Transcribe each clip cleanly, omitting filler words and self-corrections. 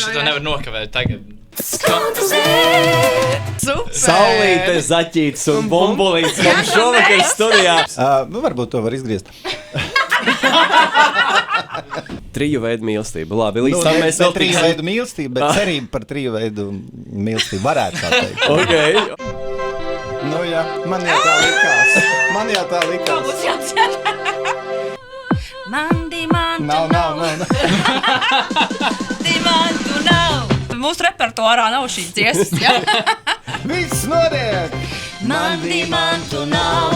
šito nevar nokavēt tagad. Super! Saulīte, zaķītis un bumbulīts mums šovakar studijā. Varbūt to var izgriezt. Triju veidu mīlestība. Labi, līdz tam mēs vēl triju veidu mīlestība, bet cerība par triju veidu mīlestību varētu tā teikt. Okay. Nu jā, man jau tā likās. Nav. Mūsu repertuārā nav šīs dziesmas, jā? Viss noriek! Man tu nav,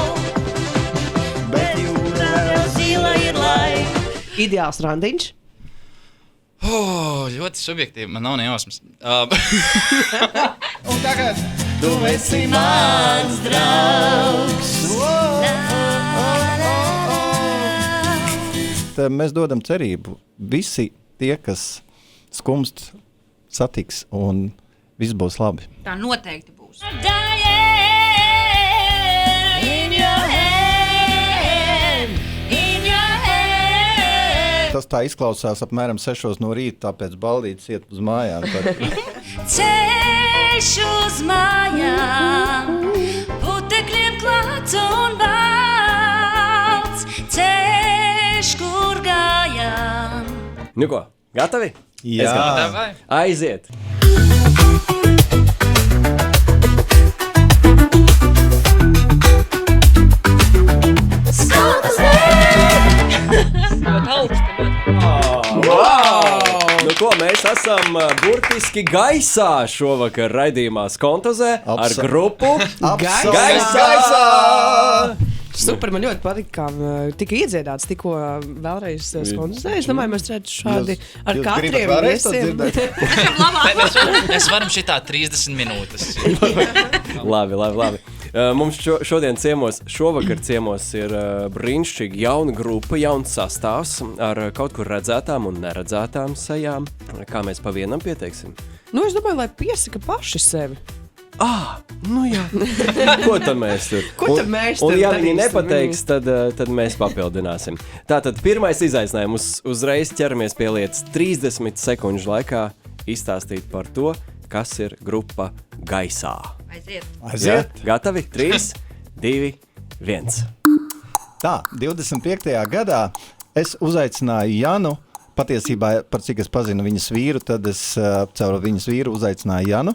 bet jūra jau zila ir laika. Ideāls randiņš. Ļoti subjektīvi, man nav ne jausmas. Un tagad Tu esi mans draugs. Tad mēs dodam cerību. Visi tie, kas skumst, satiks un viss būs labi. Tā noteikti būs. Tas tā izklausās apmēram 6 no rīta, tāpēc baldītis iet uz mājām. Ceļš uz mājām, putekļiem klāts un balts. Ceļš, kur gājām. Nu ko, gatavi? Jā. Aiziet! Nu ko, mēs esam burtiski gaisā šovakar raidījumā Skontozē ar grupu Gaisā! Super, man ļoti patīk, kā tika iedziedāts tikko vēlreiz Skontozē. Es domāju, mēs redzam šādi ar katriem viesiem. Mēs varam šitā 30 minūtes. Labi. Mums šodien šovakar ciemos ir brīnišķīga jauna grupa, jauns sastāvs ar kaut kur redzētām un neredzētām sejām. Kā mēs pa vienam pieteiksim? Nu, es domāju, lai piesaka paši sevi. Nu jā. Ko tad mēs tur? Un ja viņi nepateiks, tad mēs papildināsim. Tātad pirmais izaicinājums, uzreiz ķeramies pie lietas 30 sekundžu laikā izstāstīt par to, kas ir grupa Gaisā. Aiziet. Gatavi? 3, 2, 1. Tā, 25. gadā es uzaicināju Janu. Patiesībā, par cik es pazinu viņas vīru, tad es caur viņas vīru uzaicināju Janu.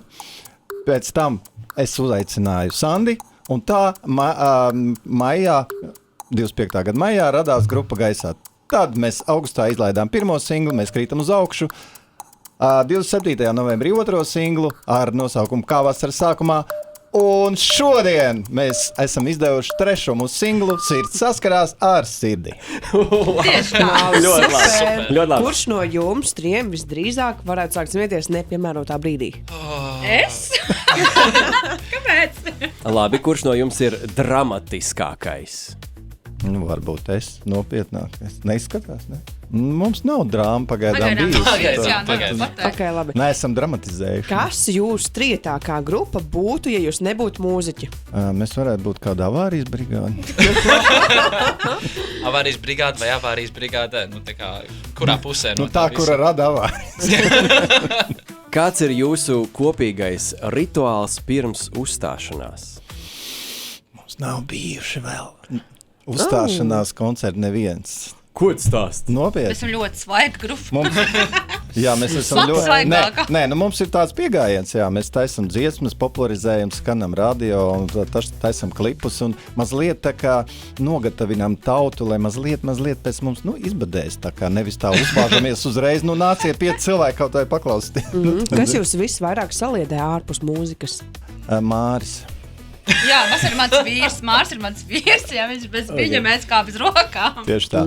Pēc tam es uzaicināju Sandi, un tā 25. gada maijā radās grupa Gaisā. Tad mēs augustā izlaidām pirmo singlu, mēs krītam uz augšu. 27. novembrī otro singlu ar nosaukumu Kā vasaras sākumā. Un šodien mēs esam izdevuši trešo mūsu singlu Sirds saskarās ar sirdi. Tieši tā. Ļoti labi. Kurš no jums triem visdrīzāk varētu sākt smieties nepiemērotā brīdī? Es? Kāpēc? Labi, kurš no jums ir dramatiskākais? Nu, varbūt es nopietnāk. Es neizskatās, ne? Mums nav drāma pagaidām bijis. Okay, labi. Neesam dramatizējuši. Kas jūs trietākā grupa būtu, ja jūs nebūtu mūziķi? Mēs varētu būt kāda avārijas brigāde. Avārijas brigāde vai avārijas brigāde? Nu, tā kā, kurā pusē? Nu, tā, kura rada avārijas. Kāds ir jūsu kopīgais rituāls pirms uzstāšanās? Mums nav bijuši vēl uzstāšanās koncerti neviens. Ko tu stāst? Nopietni. Mēs esam ļoti svaiga grupa. Jā, mēs esam ļoti... Nē, mums ir tāds pieejams, jā, mēs taisam dziesmas, popularizējam, skanam radio un taisam klipus un mazliet tā kā nogatavinām tautu, lai mazliet pēc mums, izbadēs, tā kā nevis tā uzbāžamies uzreiz, nāciet 5 cilvēki kaut vai paklausīt. Kas jūs visvairāk saliedē ārpus mūzikas? Māris. Jā, tas ir mans vīrs, Mārs ir mans vīrs, ja viņš bez viņa mēs kā bez rokām. Tieši tā.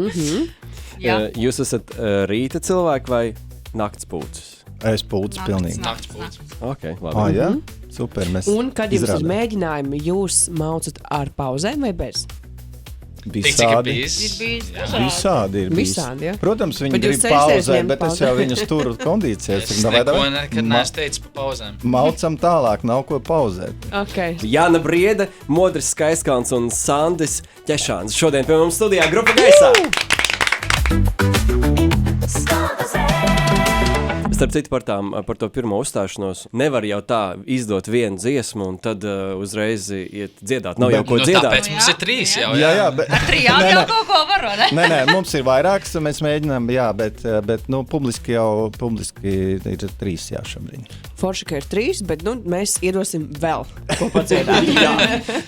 Jūs esat rīta cilvēki vai nakts pūcis? Es pūcis pilnīgi. Nakts pūcis. Ok, labi. Jā? Super, mēs Un kad jums izrādām. ir mēģinājumi, jūs maucat ar pauzēm vai bez? Visādi. Visādi ir bijis. Visādi, ja? Protams, viņi Bet jūs grib cenšaties pauzēt, ņemt bet es pauzi. jau viņus turu kondīcijās. Es neko nekad neesmu teicis pa pauzēm. Maucam tālāk, nav ko pauzēt. Okay. Jāna Briede, Modris Skaiskalns un Sandis Ķešāns. Šodien pie mums studijā grupa Gaisā. Es Starp citu par to pirmo uzstāšanos, nevar jau tā izdot vienu dziesmu un tad uzreiz iet dziedāt. Nav jau ko dziedāt. Tāpēc mums ir 3 jau. Jā, bet... Ar 3 jau kaut ko var, ne? Nē, mums ir vairākas, mēs mēģinām, bet publiski ir 3 šobrīd. Forši, ka ir 3, bet mēs iedosim vēl ko padziedāt.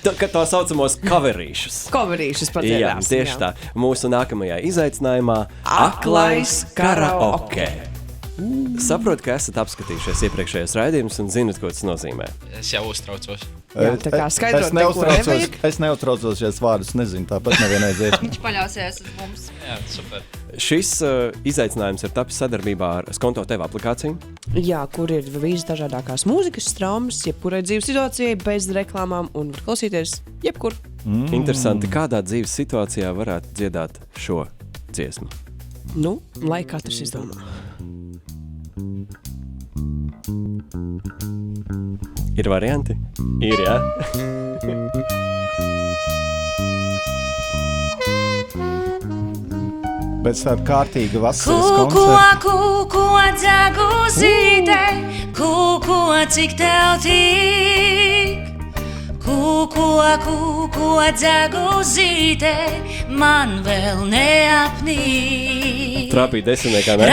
Tā saucamos coverīšus. Coverīšus padziedāsim. Jā, tieši tā. Mūsu nākamajā izaicinājumā Aklais karaoke. Saprotu, ka esat apskatījušies iepriekšējos raidījumus un zinat, ko tas nozīmē. Es jau uztraucos. Jā, tā kā skaidrot, es neuztraucos, ja es vārdus nezinu, tāpat nevienai dziesmu. Viņš paļausies uz mums. Jā, super. Šis izaicinājums ir tapis sadarbībā ar Skonto TV aplikāciju. Jā, kur ir visas dažādākās mūzikas straumas, jebkurai dzīves situācijai, bez reklāmām un var klausīties jebkur. Interesanti, kādā dzīves situācijā varētu dziedāt šo dziesmu? Lai katrs izdomā. Ir varianti? Ir, jā. Bet tāda kārtīga vasaras koncerta. Kukua dzaguzīte, kukua cik tev tik. Kukua dzaguzīte, man vēl neapnīk. Trāpīt desmitniekā, ne?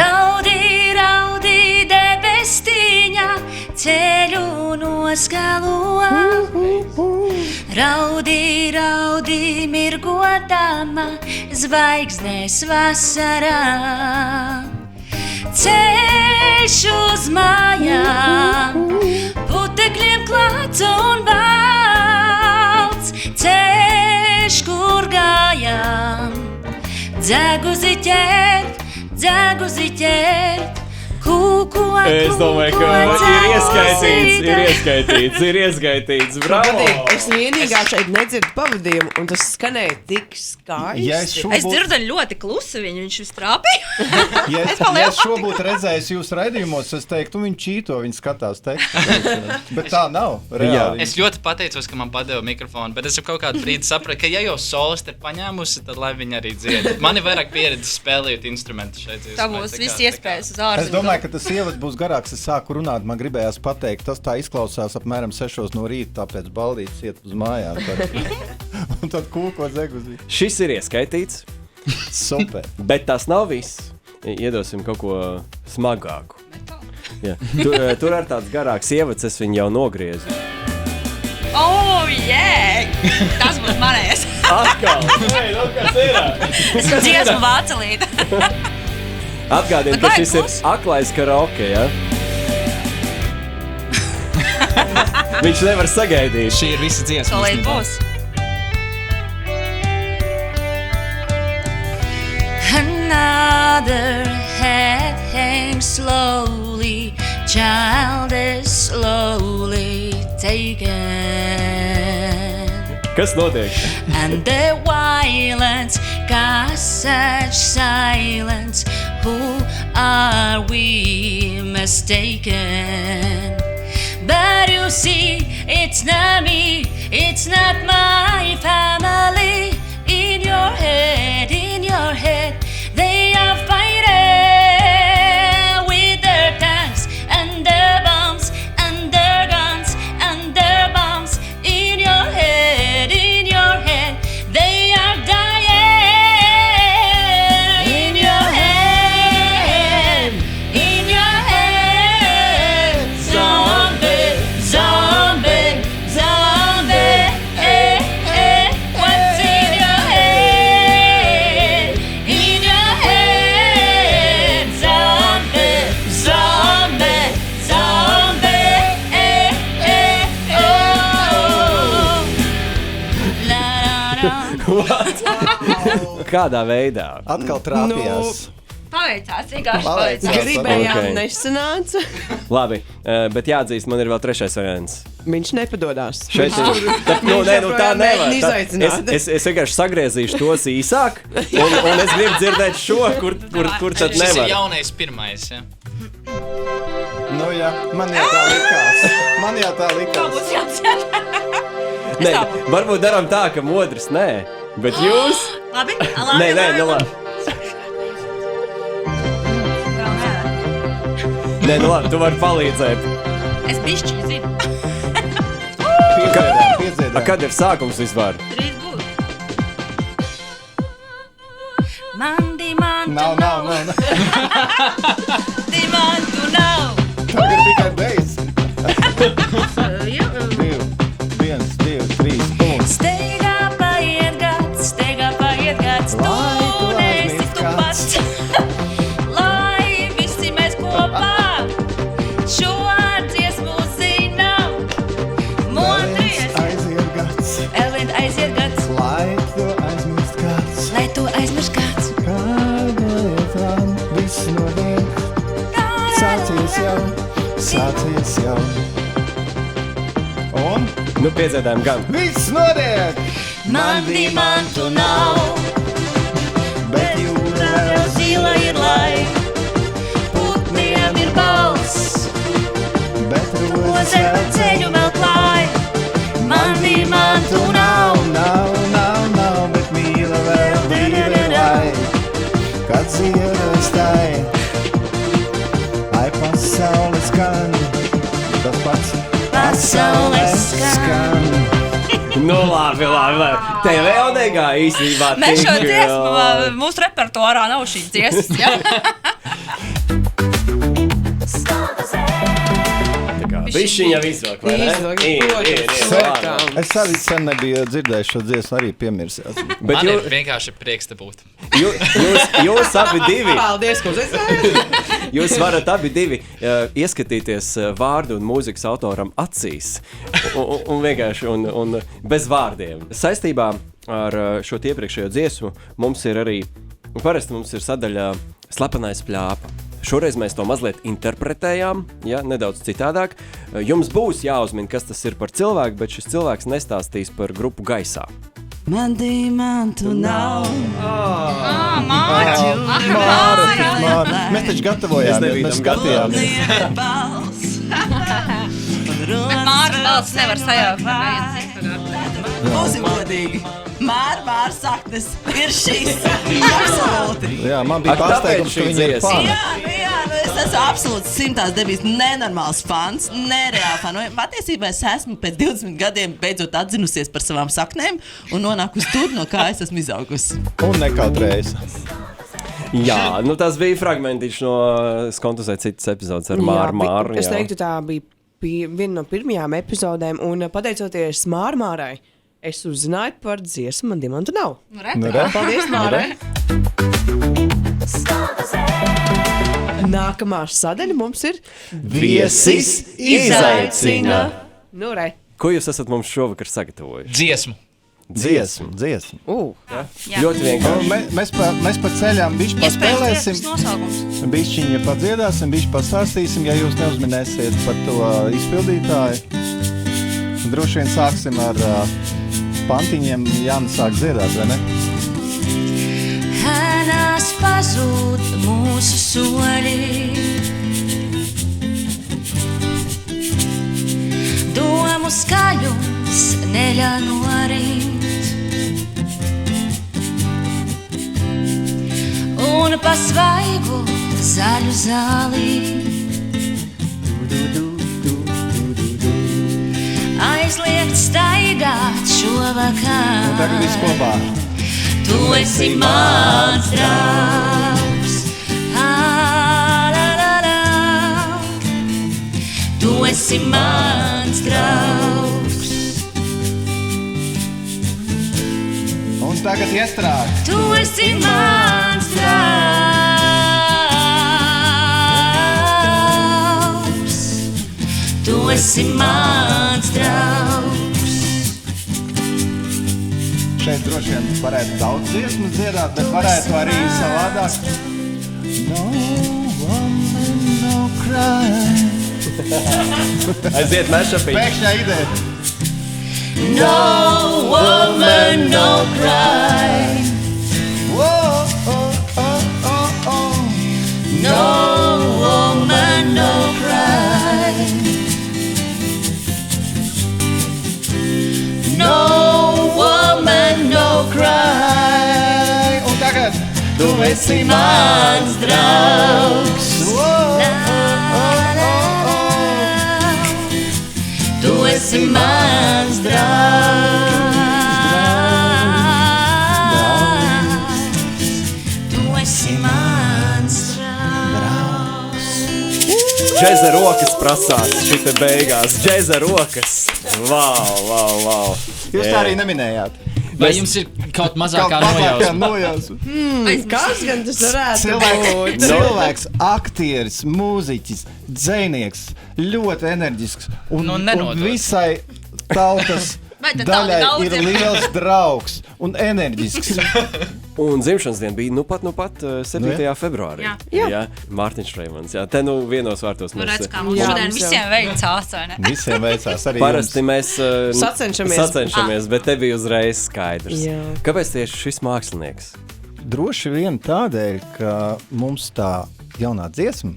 Raudī debestiņa, ceļu noskaloa. Raudī mirgodama, zvaigznes vasarā. Ceļš uz mājām, putekļiem klāts un balts. Ceļš, kur gājām, dzeguzi ķert, Es domāju, ka ir ieskaitīts. Bravo! Es vienīgā šeit nedzirdu pavadījumu, un tas skanēja tik skaisti. Es dzirdu ļoti klusi, viņš trāpīja. Ja es šo būtu redzējis jūsu raidījumos, es teiktu, viņi čīto, viņi skatās tekstu. Bet tā nav. Reāli. Es ļoti pateicos, ka man padeva mikrofonu, bet es jau kaut kādu brīdi sapratu, ka ja jau soliste ir paņēmusi, tad lai viņi arī dzied. Man ir vairāk pieredze spēlējot instrumentus šeit. Tā būs viss iespējas uz ārzemēm. Es domāju, ka tas ievads būs garāks. Es sāku runāt, man gribējās pateikt, tas tā izklausās apmēram 6 no rīta, tāpēc baldīts iet uz mājām. Un tad kūko zeguzī. Šis ir ieskaitīts. Super. Bet tas nav viss. Iedosim kaut ko smagāku. Jā. Tur ar tāds garāks ievads, es viņu jau nogriezu. Oh, yeah! Tas būs manējais. Atkal! Kas ir? Es dziesmu vācelīti. Atgādini, ka šis ir aklais karaoke, ja? Viņš nevar sagaidīt. Šī ir visa dziesma. Solīt būs. Another head hangs slowly, child is slowly taken. Kas notiek? And the violence casts such silence. Who are we mistaken? But you see, it's not me, it's not my family. In your head, they are fighting with their tanks and their bombs and their guns and their bombs. In your head, they are dying. In your head, zombie, zombie, zombie. What's in your head? In your head, zombie, zombie, zombie. Oh. La la la. Kādā veidā? Atkal trāpījās. Paveicās, vienkārši Paveicās. paveicās. Gribējām, Ok. nesanāca. Labi, bet jāatzīst, man ir vēl trešais variants. Viņš nepadodās. Šeit ir. Tā joprojām nevar. mēģina izaicināt. Es vienkārši sagriezīšu tos īsāk, un es gribu dzirdēt šo, kur tad Šis ir nevar. jaunais pirmais, ja? Nu jā, man jau tā likās. Tā būs jāciet. Nē, varbūt darām tā, ka modrs nē, bet jūs... Labi, Nē, nu labi. Nē, nu labi, tu vari palīdzēt. Es bišķi zinu. Piedziedām. Kad ir sākums vispār? Drīz būs. Man dimantu Nav. Dimantu nav. Tagad tikai beidz. Jā. 1, 2, 3, un. Steigā paiet gads, tu nesi tu pats. Lai visi mēs kopā šo dziesmu zinām. Modries, Aiziet gads, Elīna aiziet gads, lai tu aizmirst kāds. lai tu aizmirst kāds. Kādēļ viss notiek, sācies jau. Un Nu, piedziedājam gan. viss notiek, Man dimantu nav, bet jūra vēl zila ir lai. Putniem ir balss, bet rozes vēl ceļu vēl klāj. Man dimantu nav, Nav, bet mīla vēl divi lai. Kad ziedas tai, ai pasaules skan, tas pats pasaules skan. Nu, labi. Te vēl negā īstenībā. Mēs šo tik, dziesmu, mūsu repertuārā nav šīs dziesmas, jā? Bišķiņa izvelk, vai ne? Izvelk, Ir, protams. Es arī sen nebiju dzirdējis šo dziesmu, arī piemirsies. Bet Man ir vienkārši prieks te būt. jūs abi divi. Paldies, ko es Jūs varat abi divi ieskatīties vārdu un mūzikas autoram acīs un vienkārši un bez vārdiem. Saistībā ar šo iepriekšējo dziesmu mums ir arī, parasti mums ir sadaļa Slepenais pļāpa. Šoreiz mēs to mazliet interpretējām, ja, nedaudz citādāk. Jums būs jāuzmin, kas tas ir par cilvēku, bet šis cilvēks nestāstīs par grupu Gaisā. Man dimantu nav. Māķi! Māra, mēs taču gatavojāmies, mēs skatījāmies. Māra valsts nevar sajaukt. Būsim godīgi. Māra saknes ir šīs. Absolūti. Jā, man bija Ak, tāpēc pārsteigums, šī ka viņi ir dziesma. fani. Es esmu absolūts 109 nenormāls fans, nereāli fans. Patiesībā es esmu pēc 20 gadiem beidzot atzinusies par savām saknēm un nonākusi tur, no kā es esmu izaugusi. Un nekautrējas. Jā, nu tas bija fragmentiņš no Skontuzē citas epizodes ar Māru. Es teiktu, tā bija viena no pirmajām epizodēm, un pateicoties Mārai, es uzzināju par dziesmu Man dimantu nav. Nu, re? Paldies, Mārai! Nākamā sadaļa mums ir Viesis izaicina. Nu, re. Ko jūs esat mums šovakar sagatavojuši? Dziesmu. Dziesmu. Ļoti vienkārši. Mēs pa ceļām bišķi paspēlēsim, Nosaukums. bišķiņa padziedāsim, bišķi pastāstīsim, ja jūs neuzminēsiet par to izpildītāju. Droši vien sāksim ar pantiņiem, Jānis sāk dziedāt, vai ne? Ēnās pazūd mūsu soļi, domu skaļums neļā norimt, un pa svaigu zaļu zāli aizliegt staigāt šovakar. Un tagad viss kopā. Tu esi mans draugs. Tu esi mans draugs. Un tagad iestrāk. Tu esi mans draugs. Tu esi mans draugs. Šeit droši vien varētu daudz dziesmas dziedāt, bet varētu arī savādāk. No woman, no cry. Aiziet mešapiņu. Pēkšņā ideja. No woman, no cry. Whoa, oh, oh, oh, oh. No woman, no cry. No woman, no cry. Un tagad. Tu esi mans draugs. Whoa, oh, oh, esi mans draugs. Tu esi mans draugs. Džeza rokas prasās šita beigās. Džeza rokas. Wow. Jūs tā arī neminējāt. Vai jums ir kaut mazākā nojausma? Kas gan tas varētu būt? Cilvēks, aktieris, mūziķis, dzejnieks, ļoti enerģisks un visai tautas daļai ir liels draugs un enerģisks. Un dzimšanas diena bija nu pat 7. februārī. Jā. Mārtiņš Reimans. Jā, te vienos vārtos mēs... Redz, kā mums šodien visiem veicās, vai ne? Visiem veicās arī parasti mēs sacenšamies, bet te bija uzreiz skaidrs. Jā. Kāpēc tieši šis mākslinieks? Droši vien tādēļ, ka mums tā jaunā dziesma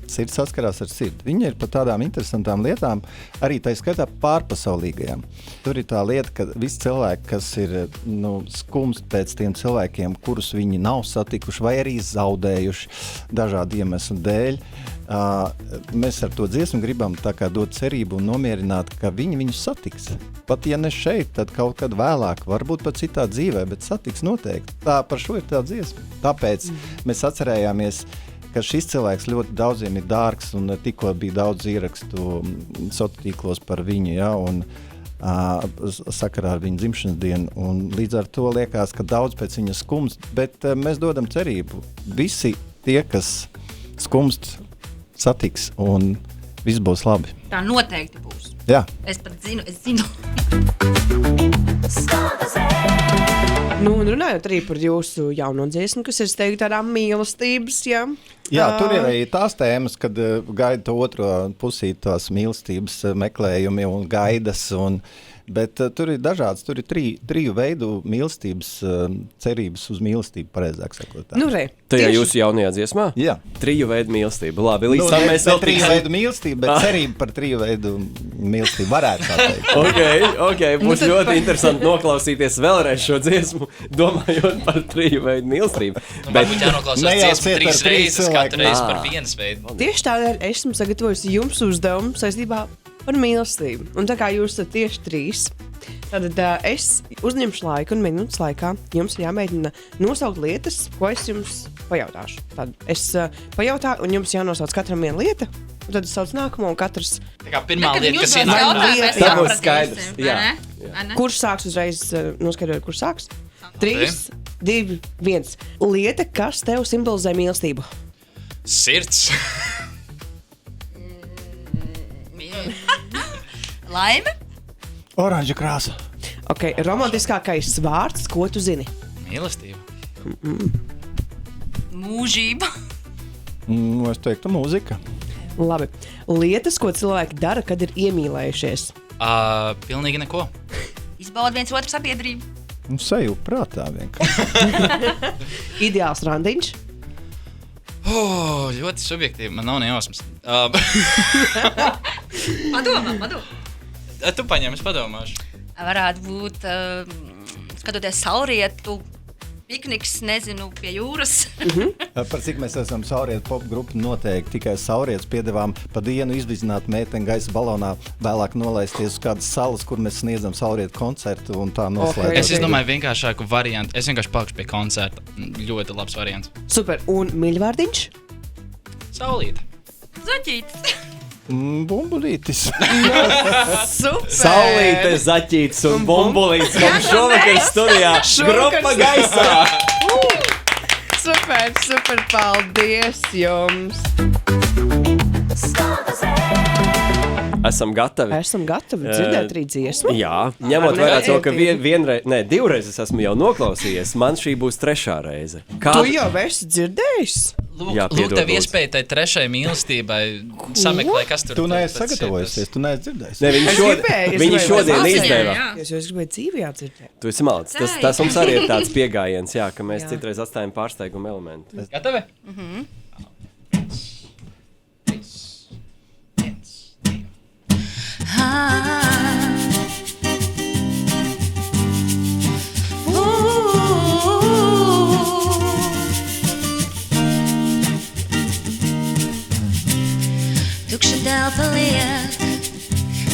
sirds saskarās ar sirdi. Viņa ir par tādām interesantām lietām, arī tā skaitā pārpasaulīgajām. Tur ir tā lieta, ka visi cilvēki, kas ir skumst pēc tiem cilvēkiem, kurus viņi nav satikuši vai arī zaudējuši dažādu iemeslu dēļ, mēs ar to dziesmu gribam tā kā dot cerību un nomierināt, ka viņi viņus satiks. Pat ja ne šeit, tad kaut kad vēlāk, varbūt pat citā dzīvē, bet satiks noteikti. Tā par šo ir tā dziesma. Tāpēc mēs atcerējāmies, ka šis cilvēks ļoti daudziem ir dārgs un tikko bija daudz ierakstu sociālos tīklos par viņu, ja, un sakarā ar viņu dzimšanas dienu. Un līdz ar to liekas, ka daudz pēc viņa skumst, bet mēs dodam cerību. Visi tie, kas skumst, satiks un viss būs labi. Tā noteikti būs. Jā. Es pat zinu. Un runājot arī par jūsu jauno dziesmu, kas ir steigta tādā mīlestības, Jā, tur ir arī tās tēmas, kad gaida to otro pusīt tās mīlestības meklējumi un gaidas, bet tur ir dažāds, tur ir triju veidu mīlestības, cerības uz mīlestību, pareizāk sakot. Tajā jūsu jaunajā dziesmā? Jā. 3 veidu mīlestība. Labi, līdz tam mēs vēl 3 veidu mīlestība, bet cerība par 3 veidu mīlestību varētu tā teikt. Ok, būs ļoti interesanti noklausīties vēlreiz šo dziesmu, domājot par 3 veidu mīlestību. Varbūt jānoklausās dziesmu 3 reizes, katru reizi par vienas veidu. Tieši tādēļ esmu sagatavojusi jums uzdevumu saistībā par mīlestību. Un tā kā jūs esat tieši 3, tad es uzņemšu laiku un minūtes laikā jums jāmēģina nosaukt lietas, ko es jums pajautāšu. Tad es pajautāju, un jums jānosauc katram viena lieta, un tad es saucu nākamo, un katrs... Tā kā pirmā lieta, kas ienāk. Tā būs skaidrs. Jā. Kurš sāks uzreiz noskaidrot, kurš sāks? 3, 2, 1. Lieta, kas tev simbolizē mīlestību? Sirds. Laime? Oranža krāsa. Ok, romantiskākais vārds, ko tu zini? Mīlestība. Mūžība. Es teiktu mūzika. Labi. Lietas, ko cilvēki dara, kad ir iemīlējušies? Pilnīgi neko. Izbauda viens otru sabiedrību. Sajūta prātā vienkārši. Ideāls randiņš? Ļoti subjektīvi, man nav nejausmas. Padomā. Tu paņem, es padomāšu. Varētu būt, skatoties saulrietu, pikniks, nezinu, pie jūras. Par cik mēs esam saulrietu popgrupu, noteikti tikai saulrietus piedevām pa dienu izdidzināt mēteni gaisa balonā, vēlāk nolaisties uz kādas salas, kur mēs sniedzam saulrietu koncertu un tā noslēdzam. Es izdomāju vienkāršāku variantu. Es vienkārši palikšu pie koncerta. Ļoti labs variants. Super. Un mīļvārdiņš? Saulīte. Zaķītis. Bumbulītis. Super! Saulīte, zaķītis un bumbulītis. Mums šovakar studijā grupa gaisā. Super, paldies jums! Esam gatavi dzirdēt arī dziesmu. Jā, ņemot vērā to, ka divreiz es esmu jau noklausījies, man šī būs 3. reize. Tu jau esi dzirdējis? Lūk, tev iespēja tai 3. mīlestībai sameklē, kas tur. Tu neesi sagatavojusies, tu neesi dzirdējis. Ne, viņi šodien izdevā. Es jau gribēju dzīvajā dzirdēt. Tu esi malcis. Tas mums arī ir tāds piegājiens, jā, ka mēs citreiz atstājam pārsteigumu elementu. Gatavi? Tukša telpa liek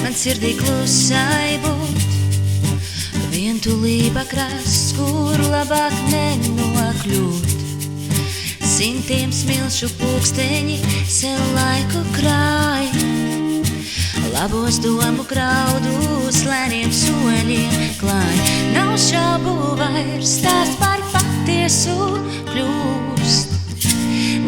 man sirdī klusai būt. Vientulība krasts, kur labāk nenokļūt. Simtiem smilšu pulksteņi sev laiku krāj. Labos domu graudus lēniem soļiem klāj. Nav šaubu vairs, stāsts par patiesu kļūst.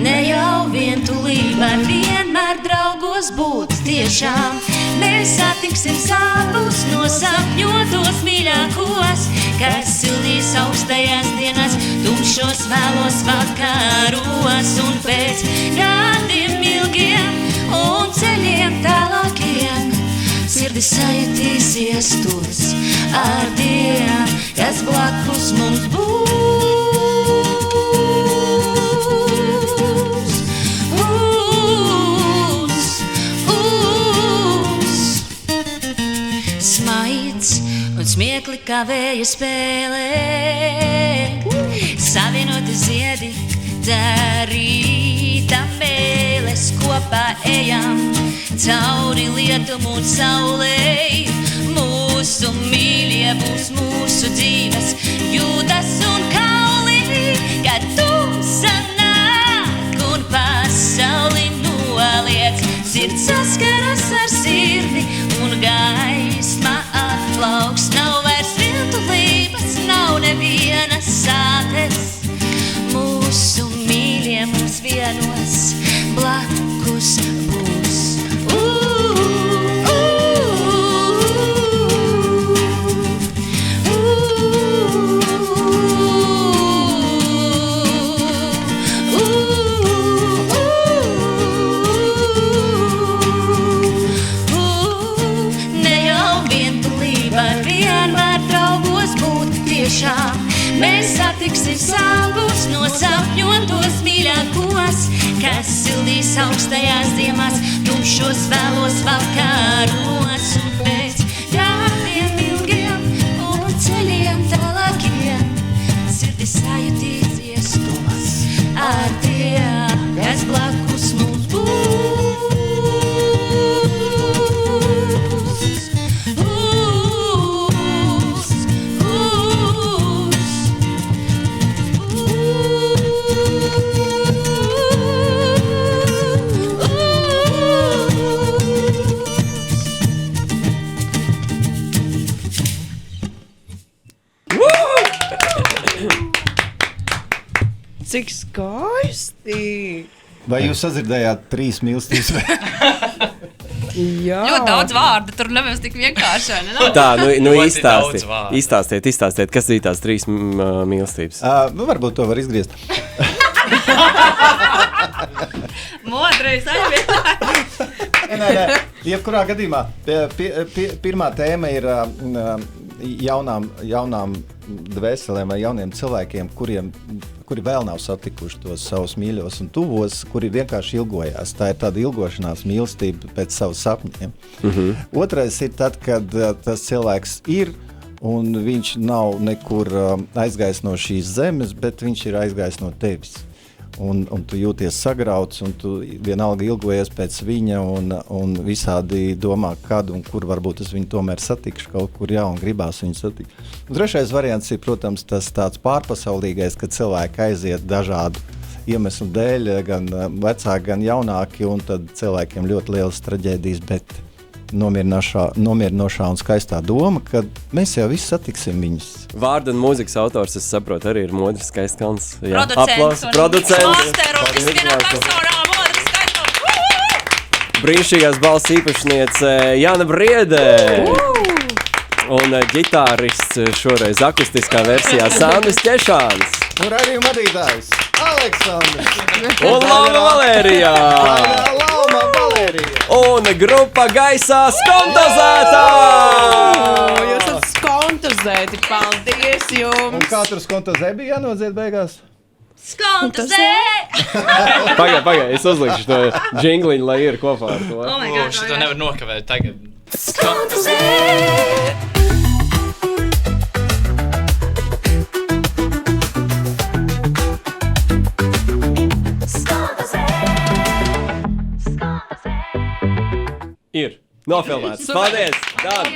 Ne jau vientulībai vienmēr draugos būt tiešām. Mēs satiksim savus nosapņotos mīļākos, kas sildīs augstajās dienās, tumšos vēlos vakaros. Un pēc gadiem ilgiem un ceļiem tālākiem sirdis sajutīsies tos ar tiem, kas blakus mums būs. Smaids un smiekli kā vēja spēlē, savienoti ziedi, darīta mēles, kopā ejam cauri lietumu un saulei. Mūsu mīļie būs mūsu dzīves jūtas un kauli, kad tumsa nāk un pasauli noliec. Sirds saskaras ar sirdi un gaisma atplauks. Nav vairs vientulības, nav nevienas sātes. Mūsu mīļie mūs vienos blakus būs. Mēs satiksim savus nosapņotos mīļākos, kas sildīs augstajās ziemās, tumšos vēlos vakaros. Un pēc gadiem ilgiem un ceļiem tālākiem sirdis sajutīsies tos ar tiem, kas blakus mums būs. Cik skaisti! Vai jūs sadzirdējāt 3 mīlestības? Jā. Ļoti daudz vārdu, tur nebūs tik vienkārši. Tā, nu Ļoti daudz vārdu. izstāstiet, kas bija tās 3 mīlestības. Varbūt to var izgriezt. Modrais aizviet. Nē. Jebkurā gadījumā pirmā tēma ir jaunām dvēselēm vai jauniem cilvēkiem, kuri vēl nav satikuši tos savus mīļos un tuvos, kuri vienkārši ilgojās. Tā ir tāda ilgošanās mīlestība pēc savu sapņiem. Otrais ir tad, kad tas cilvēks ir un viņš nav nekur aizgājis no šīs zemes, bet viņš ir aizgājis no tevis. Un tu jūties sagrauts, un tu vienalga ilgojies pēc viņa, un visādi domā, kad un kur varbūt es viņu tomēr satikšu kaut kur, un gribās viņu satikt. Un trešais variants ir, protams, tas tāds pārpasaulīgais, kad cilvēki aiziet dažādu iemeslu dēļ, gan vecāki, gan jaunāki, un tad cilvēkiem ļoti lielas traģēdijas, bet nomierinošā un skaistā doma, ka mēs jau visi satiksim viņus. Vārdu un mūzikas autors, es saprotu, arī ir Modris Skaistkalns. Producents. Master un visvienā personā Modris Skaistkalns. Brīnišķīgās balss īpašniece Jāna Briedē. Un ģitārists šoreiz akustiskā versijā Sandis Ķešāns. Un raidījuma vadītājs Aleksandrs. Un Laura Valērija. Laura Valērija. Un grupa gaisā skontozētā. Jūs esat skontozēti, paldies jums. Un kā tur skontozē bija jānodzied beigās? Skontozē! Pagaid, es uzlikšu to džingliņu, lai ir kopā ar to. Oh my God, Šito nevar nokavēt tagad. Skontozē! Ir. Nofilmēts. Paldies! Dan.